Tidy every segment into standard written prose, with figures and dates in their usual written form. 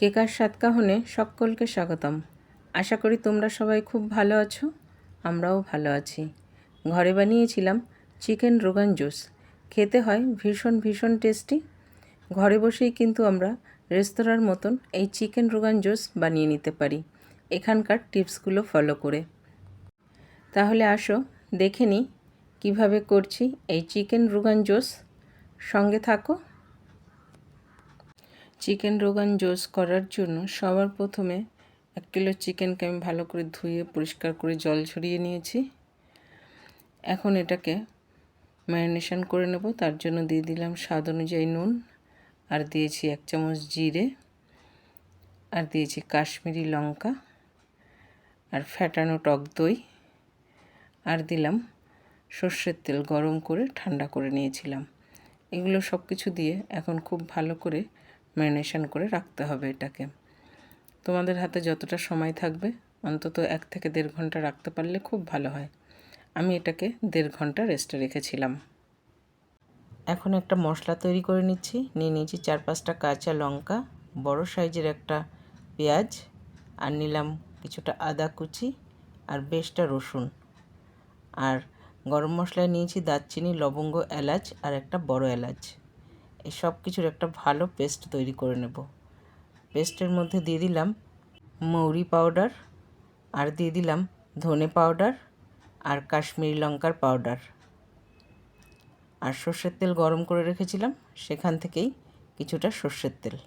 কেকার সাতকাহনে সকলকে স্বাগতম। আশা করি তোমরা সবাই খুব ভালো আছো, আমরাও ভালো আছি। ঘরে বানিয়েছিলাম চিকেন রোগান জোস। খেতে হয় ভীষণ টেস্টি। ঘরে বসেই কিন্তু আমরা রেস্তোরাঁর মতন এই চিকেন রোগান জোস বানিয়ে নিতে পারি এখানকার টিপসগুলো ফলো করে। তাহলে আসো দেখে নিই কীভাবে করছি এই চিকেন রোগান জোস। সঙ্গে থাকো। চিকেন রোগান জোস করার জন্য সবার প্রথমে 1 কিলো চিকেনকে আমি ভালো করে ধুয়ে পরিষ্কার করে জল ঝরিয়ে নিয়েছি। এখন এটাকে ম্যারিনেশন করে নেব। তার জন্য দিয়ে দিলাম স্বাদ অনুযায়ী নুন, আর দিয়েছি 1 চামচ জিরে, আর দিয়েছি কাশ্মীরি লঙ্কা, আর ফ্যাটানো টক দই, আর দিলাম সর্ষের তেল গরম করে ঠান্ডা করে নিয়েছিলাম। এগুলো সব কিছু দিয়ে এখন খুব ভালো করে ম্যারিনেশন করে রাখতে হবে এটাকে। তোমাদের হাতে যতটা সময় থাকবে অন্তত 1 থেকে 1.5 ঘন্টা রাখতে পারলে খুব ভালো হয়। আমি এটাকে 1.5 ঘন্টা রেস্টে রেখেছিলাম। এখন একটা মশলা তৈরি করে নিচ্ছি। নিয়ে নিয়েছি 4-5টা কাঁচা লঙ্কা, বড় সাইজের একটা পেঁয়াজ, আর নিলাম কিছুটা আদা কুচি, আর বেশটা রসুন। আর গরম মশলায় নিয়েছি দারচিনি, লবঙ্গ, এলাচ, আর একটা বড় এলাচ। এই সব কিছুর একটা ভালো পেস্ট তৈরি করে নেব। পেস্টের মধ্যে দিয়ে দিলাম মৌরি পাউডার, আর দিয়ে দিলাম ধনে পাউডার, আর কাশ্মীরি লঙ্কার পাউডার, আর সর্ষের তেল গরম করে রেখেছিলাম সেখান থেকেই কিছুটা সর্ষের তেল।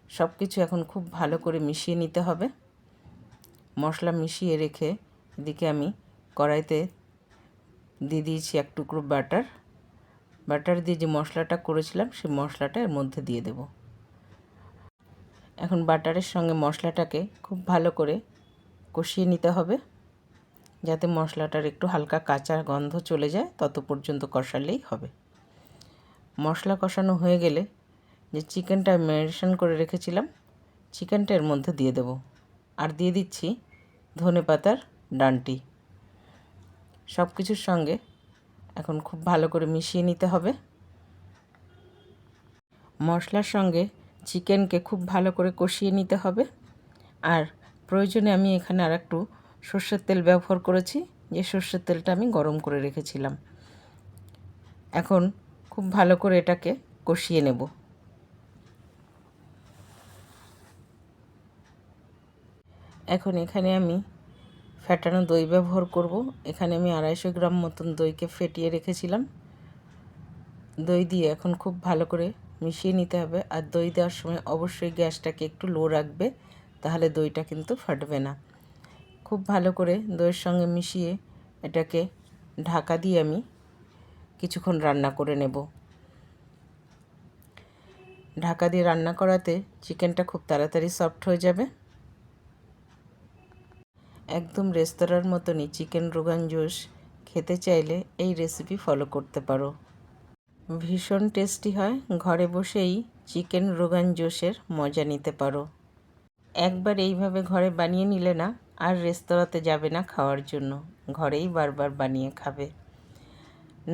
সব কিছু এখন খুব ভালো করে মিশিয়ে নিতে হবে। মশলা মিশিয়ে রেখে এদিকে আমি কড়াইতে দিয়ে দিয়েছি 1 টুকরো বাটার দিয়ে যে মশলাটা করেছিলাম সেই মশলাটা এর মধ্যে দিয়ে দেব। এখন বাটারের সঙ্গে মশলাটাকে খুব ভালো করে কষিয়ে নিতে হবে, যাতে মশলাটার একটু হালকা কাঁচা গন্ধ চলে যায়, তত পর্যন্ত কষালেই হবে। মশলা কষানো হয়ে গেলে যে চিকেনটা ম্যারিনেশন করে রেখেছিলাম চিকেনটা এর মধ্যে দিয়ে দেব, আর দিয়ে দিচ্ছি ধনেপাতার ডাঁটি। সব কিছুর সঙ্গে এখন খুব ভালো করে মিশিয়ে নিতে হবে। মশলার সঙ্গে চিকেনকে খুব ভালো করে কষিয়ে নিতে হবে। আর প্রয়োজনে আমি এখানে আর একটু সর্ষের তেল ব্যবহার করেছি, যে সর্ষের তেলটা আমি গরম করে রেখেছিলাম। এখন খুব ভালো করে এটাকে কষিয়ে নেব। এখন এখানে আমি ফ্যাটানো দই ব্যবহার করব। এখানে আমি 250 গ্রাম মতন দইকে ফেটিয়ে রেখেছিলাম। দই দিয়ে এখন খুব ভালো করে মিশিয়ে নিতে হবে। আর দই দেওয়ার সময় অবশ্যই গ্যাসটাকে একটু লো রাখবে, তাহলে দইটা কিন্তু ফাটবে না। খুব ভালো করে দইয়ের সঙ্গে মিশিয়ে এটাকে ঢাকা দিয়ে আমি কিছুক্ষণ রান্না করে নেব। ঢাকা দিয়ে রান্না করাতে চিকেনটা খুব তাড়াতাড়ি সফট হয়ে যাবে। একদম রেস্তোরাঁর মতনই চিকেন রোগান জোস খেতে চাইলে এই রেসিপি ফলো করতে পারো। ভীষণ টেস্টি হয়। ঘরে বসেই চিকেন রোগান জোসের মজা নিতে পারো। একবার এইভাবে ঘরে বানিয়ে নিলে না আর রেস্তোরাঁতে যাবে না খাওয়ার জন্য, ঘরেই বারবার বানিয়ে খাবে।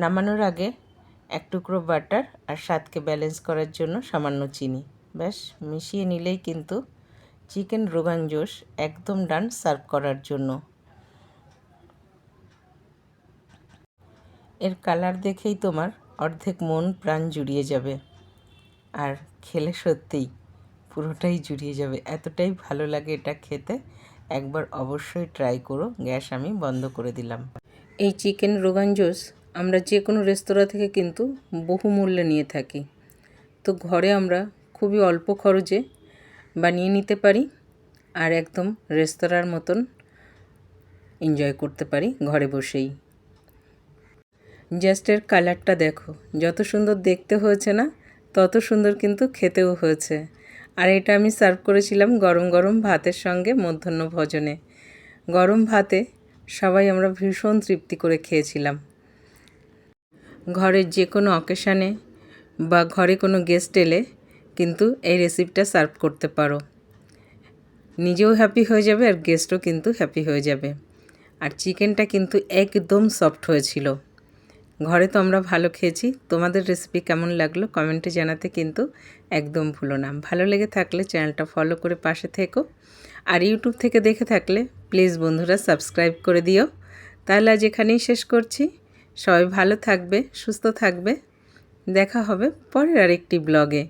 নামানোর আগে 1 টুকরো বাটার আর স্বাদকে ব্যালেন্স করার জন্য সামান্য চিনি, ব্যাস মিশিয়ে নিলেই কিন্তু চিকেন রোগান জোস একদম ডান সার্ভ করার জন্য। এর কালার দেখেই তোমার অর্ধেক মন প্রাণ জুড়িয়ে যাবে, আর খেলে সত্যিই পুরোটাই জুড়িয়ে যাবে, এতটাই ভালো লাগে এটা খেতে। একবার অবশ্যই ট্রাই করো। গ্যাস আমি বন্ধ করে দিলাম। এই চিকেন রোগান জোস আমরা যে কোনো রেস্তোরাঁ থেকে কিন্তু বহুমূল্যে নিয়ে থাকি, তো ঘরে আমরা খুবই অল্প খরচে বানিয়ে নিতে পারি, আর একদম রেস্তোরাঁর মতন এনজয় করতে পারি ঘরে বসেই। জাস্ট এর কালারটা দেখো, যত সুন্দর দেখতে হয়েছে না, তত সুন্দর কিন্তু খেতেও হয়েছে। আর এটা আমি সার্ভ করেছিলাম গরম গরম ভাতের সঙ্গে মধ্যাহ্ন ভোজনে। গরম ভাতে সবাই আমরা ভীষণ তৃপ্তি করে খেয়েছিলাম। ঘরের যে কোনো অকেশানে বা ঘরে কোনো গেস্ট এলে কিন্তু এই রেসিপিটা সার্ভ করতে পারো। নিজেও হ্যাপি হয়ে যাবে আর গেস্টও কিন্তু হ্যাপি হয়ে যাবে। আর চিকেনটা কিন্তু একদম সফট হয়েছিল, ঘরে তো আমরা ভালো খেয়েছি, তোমাদের রেসিপি কেমন লাগলো কমেন্টে জানাতে কিন্তু একদম ভুলো না। ভালো লেগে থাকলে চ্যানেলটা ফলো করে পাশে থেকো, আর ইউটিউব থেকে দেখে থাকলে প্লিজ বন্ধুরা সাবস্ক্রাইব করে দিও। তাহলে আজ এখানেই শেষ করছি। সবাই ভালো থাকবে, সুস্থ থাকবে। দেখা হবে পরের আরেকটি ব্লগে।